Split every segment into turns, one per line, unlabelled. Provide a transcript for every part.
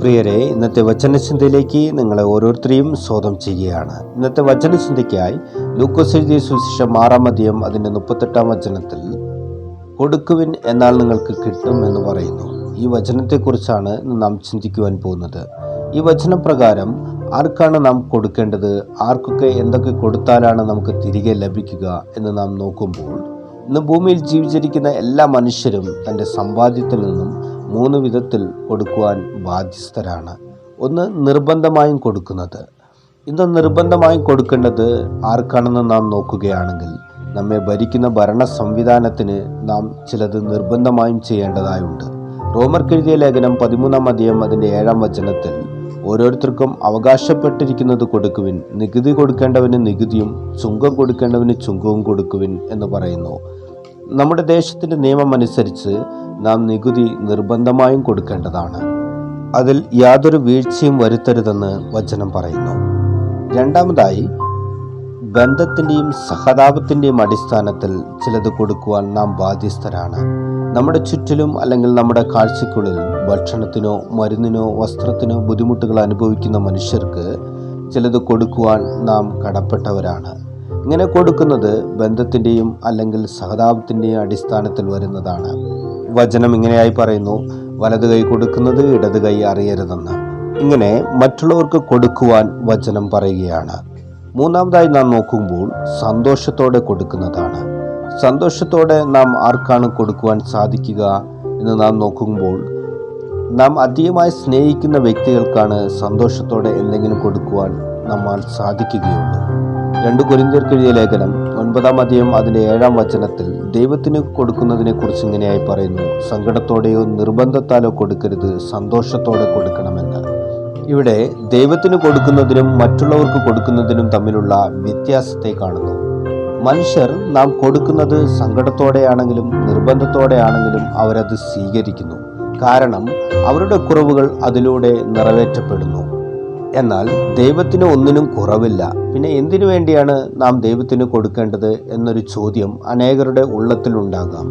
പ്രിയരെ, ഇന്നത്തെ വചനചിന്തയിലേക്ക് നിങ്ങളെ ഓരോരുത്തരെയും സ്വാഗതം ചെയ്യുകയാണ്. ഇന്നത്തെ വചനചിന്തയ്ക്കായി ലൂക്കോസ് എഴുതിയ സുവിശേഷം 6-ാം അധ്യായം അതിൻ്റെ 38-ാം വചനത്തിൽ കൊടുക്കുവിൻ എന്നാൽ നിങ്ങൾക്ക് കിട്ടും എന്ന് പറയുന്നു. ഈ വചനത്തെക്കുറിച്ചാണ് നാം ചിന്തിക്കുവാൻ പോകുന്നത്. ഈ വചനപ്രകാരം ആർക്കാണ് നാം കൊടുക്കേണ്ടത്, ആർക്കൊക്കെ എന്തൊക്കെ കൊടുത്താലാണ് നമുക്ക് തിരികെ ലഭിക്കുക എന്ന് നാം നോക്കുമ്പോൾ, ഇന്ന് ഭൂമിയിൽ ജീവിച്ചിരിക്കുന്ന എല്ലാ മനുഷ്യരും തൻ്റെ സമ്പാദ്യത്തിൽ നിന്നും 3 വിധത്തിൽ കൊടുക്കുവാൻ ബാധ്യസ്ഥരാണ്. ഒന്ന്, നിർബന്ധമായും കൊടുക്കുന്നത്. ഇന്ന് നിർബന്ധമായും കൊടുക്കേണ്ടത് ആർക്കാണെന്ന് നാം നോക്കുകയാണെങ്കിൽ, നമ്മെ ഭരിക്കുന്ന ഭരണ സംവിധാനത്തിന് നാം ചിലത് നിർബന്ധമായും ചെയ്യേണ്ടതായുണ്ട്. റോമർക്കെഴുതിയ ലേഖനം 13-ാം അധ്യായം അതിൻ്റെ 7-ാം വചനത്തിൽ ഓരോരുത്തർക്കും അവകാശപ്പെട്ടിരിക്കുന്നത് കൊടുക്കുവിൻ, നികുതി കൊടുക്കേണ്ടവന് നികുതിയും ചുങ്കം കൊടുക്കേണ്ടവന് ചുങ്കവും കൊടുക്കുവിൻ എന്ന് പറയുന്നു. നമ്മുടെ ദേശത്തിൻ്റെ നിയമം അനുസരിച്ച് നാം നികുതി നിർബന്ധമായും കൊടുക്കേണ്ടതാണ്. അതിൽ യാതൊരു വീഴ്ചയും വരുത്തരുതെന്ന് വചനം പറയുന്നു. രണ്ടാമതായി, ബന്ധത്തിൻ്റെയും സഹതാപത്തിൻ്റെയും അടിസ്ഥാനത്തിൽ ചിലത് കൊടുക്കുവാൻ നാം ബാധ്യസ്ഥരാണ്. നമ്മുടെ ചുറ്റിലും അല്ലെങ്കിൽ നമ്മുടെ കാഴ്ചയ്ക്കുള്ളിൽ ഭക്ഷണത്തിനോ മരുന്നിനോ വസ്ത്രത്തിനോ ബുദ്ധിമുട്ടുകൾ അനുഭവിക്കുന്ന മനുഷ്യർക്ക് ചിലത് കൊടുക്കുവാൻ നാം കടപ്പെട്ടവരാണ്. ഇങ്ങനെ കൊടുക്കുന്നത് ബന്ധത്തിൻ്റെയും അല്ലെങ്കിൽ സഹതാപത്തിൻ്റെയും അടിസ്ഥാനത്തിൽ വരുന്നതാണ്. വചനം ഇങ്ങനെയായി പറയുന്നു, വലത് കൈ കൊടുക്കുന്നത് ഇടത് കൈ അറിയരുതെന്ന്. ഇങ്ങനെ മറ്റുള്ളവർക്ക് കൊടുക്കുവാൻ വചനം പറയുകയാണ്. മൂന്നാമതായി നാം നോക്കുമ്പോൾ സന്തോഷത്തോടെ കൊടുക്കുന്നതാണ്. സന്തോഷത്തോടെ നാം ആർക്കാണ് കൊടുക്കുവാൻ സാധിക്കുക എന്ന് നാം നോക്കുമ്പോൾ, നാം അധികമായി സ്നേഹിക്കുന്ന വ്യക്തികൾക്കാണ് സന്തോഷത്തോടെ എന്തെങ്കിലും കൊടുക്കുവാൻ നമ്മൾ സാധിക്കുകയുള്ളൂ. 2 കൊരിന്ത്യർക്കെഴുതിയ ലേഖനം 9-ാം അധ്യായം അതിൻ്റെ 7-ാം വചനത്തിൽ ദൈവത്തിന് കൊടുക്കുന്നതിനെ കുറിച്ച് ഇങ്ങനെയായി പറയുന്നു, സങ്കടത്തോടെയോ നിർബന്ധത്താലോ കൊടുക്കരുത്, സന്തോഷത്തോടെ കൊടുക്കണമെന്ന്. ഇവിടെ ദൈവത്തിന് കൊടുക്കുന്നതിനും മറ്റുള്ളവർക്ക് കൊടുക്കുന്നതിനും തമ്മിലുള്ള വ്യത്യാസത്തെ കാണുന്നു. മനുഷ്യർ നാം കൊടുക്കുന്നത് സങ്കടത്തോടെയാണെങ്കിലും നിർബന്ധത്തോടെയാണെങ്കിലും അവരത് സ്വീകരിക്കുന്നു. കാരണം അവരുടെ കുറവുകൾ അതിലൂടെ നിറവേറ്റപ്പെടുന്നു. എന്നാൽ ദൈവത്തിന് ഒന്നിനും കുറവില്ല. പിന്നെ എന്തിനു വേണ്ടിയാണ് നാം ദൈവത്തിന് കൊടുക്കേണ്ടത് എന്നൊരു ചോദ്യം അനേകരുടെ ഉള്ളത്തിലുണ്ടാകാം.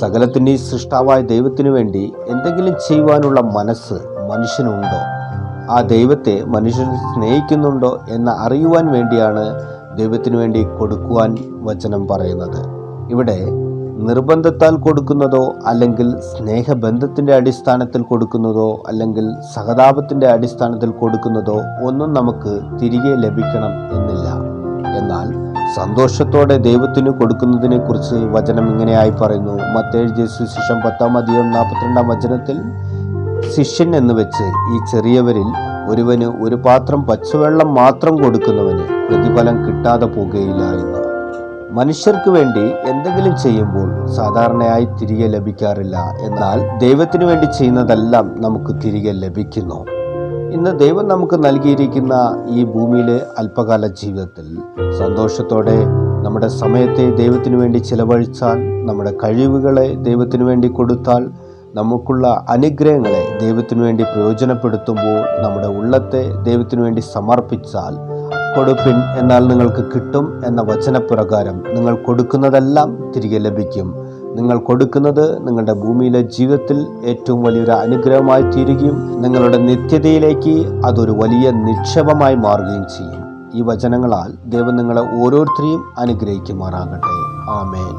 സകലത്തിൻ്റെയും സൃഷ്ടാവായ ദൈവത്തിനു വേണ്ടി എന്തെങ്കിലും ചെയ്യുവാനുള്ള മനസ്സ് മനുഷ്യനുണ്ടോ, ആ ദൈവത്തെ മനുഷ്യൻ സ്നേഹിക്കുന്നുണ്ടോ എന്ന് അറിയുവാൻ വേണ്ടിയാണ് ദൈവത്തിനു വേണ്ടി കൊടുക്കുവാൻ വചനം പറയുന്നത്. ഇവിടെ നിർബന്ധത്താൽ കൊടുക്കുന്നതോ അല്ലെങ്കിൽ സ്നേഹബന്ധത്തിൻ്റെ അടിസ്ഥാനത്തിൽ കൊടുക്കുന്നതോ അല്ലെങ്കിൽ സഹതാപത്തിൻ്റെ അടിസ്ഥാനത്തിൽ കൊടുക്കുന്നതോ ഒന്നും നമുക്ക് തിരികെ ലഭിക്കണം എന്നില്ല. എന്നാൽ സന്തോഷത്തോടെ ദൈവത്തിന് കൊടുക്കുന്നതിനെ കുറിച്ച് വചനം ഇങ്ങനെയായി പറയുന്നു. മത്തായി എഴുതിയ സുവിശേഷം 10-ാം അധ്യായം 42-ാം വചനത്തിൽ, ശിഷ്യൻ എന്ന് വെച്ച് ഈ ചെറിയവരിൽ ഒരുവന് ഒരു പാത്രം പച്ചവെള്ളം മാത്രം കൊടുക്കുന്നവന് പ്രതിഫലം കിട്ടാതെ പോകുകയില്ല എന്ന്. മനുഷ്യർക്ക് വേണ്ടി എന്തെങ്കിലും ചെയ്യുമ്പോൾ സാധാരണയായി തിരികെ ലഭിക്കാറില്ല. എന്നാൽ ദൈവത്തിന് വേണ്ടി ചെയ്യുന്നതെല്ലാം നമുക്ക് തിരികെ ലഭിക്കുന്നു. ഇന്ന് ദൈവം നമുക്ക് നൽകിയിരിക്കുന്ന ഈ ഭൂമിയിലെ അല്പകാല ജീവിതത്തിൽ സന്തോഷത്തോടെ നമ്മുടെ സമയത്തെ ദൈവത്തിന് വേണ്ടി ചിലവഴിച്ചാൽ, നമ്മുടെ കഴിവുകളെ ദൈവത്തിന് വേണ്ടി കൊടുത്താൽ, നമുക്കുള്ള അനുഗ്രഹങ്ങളെ ദൈവത്തിന് വേണ്ടി പ്രയോജനപ്പെടുത്തുമ്പോൾ, നമ്മുടെ ഉള്ളത്തെ ദൈവത്തിന് വേണ്ടി സമർപ്പിച്ചാൽ, കൊടുപ്പിൻ എന്നാൽ നിങ്ങൾക്ക് കിട്ടും എന്ന വചനപ്രകാരം നിങ്ങൾ കൊടുക്കുന്നതെല്ലാം തിരികെ ലഭിക്കും. നിങ്ങൾ കൊടുക്കുന്നത് നിങ്ങളുടെ ഭൂമിയിലെ ജീവിതത്തിൽ ഏറ്റവും വലിയൊരു അനുഗ്രഹമായി തീരുകയും നിങ്ങളുടെ നിത്യതയിലേക്ക് അതൊരു വലിയ നിക്ഷേപമായി മാറുകയും ചെയ്യും. ഈ വചനങ്ങളാൽ ദൈവം നിങ്ങളെ ഓരോരുത്തരെയും അനുഗ്രഹിക്കുമാറാകട്ടെ. ആമേൻ.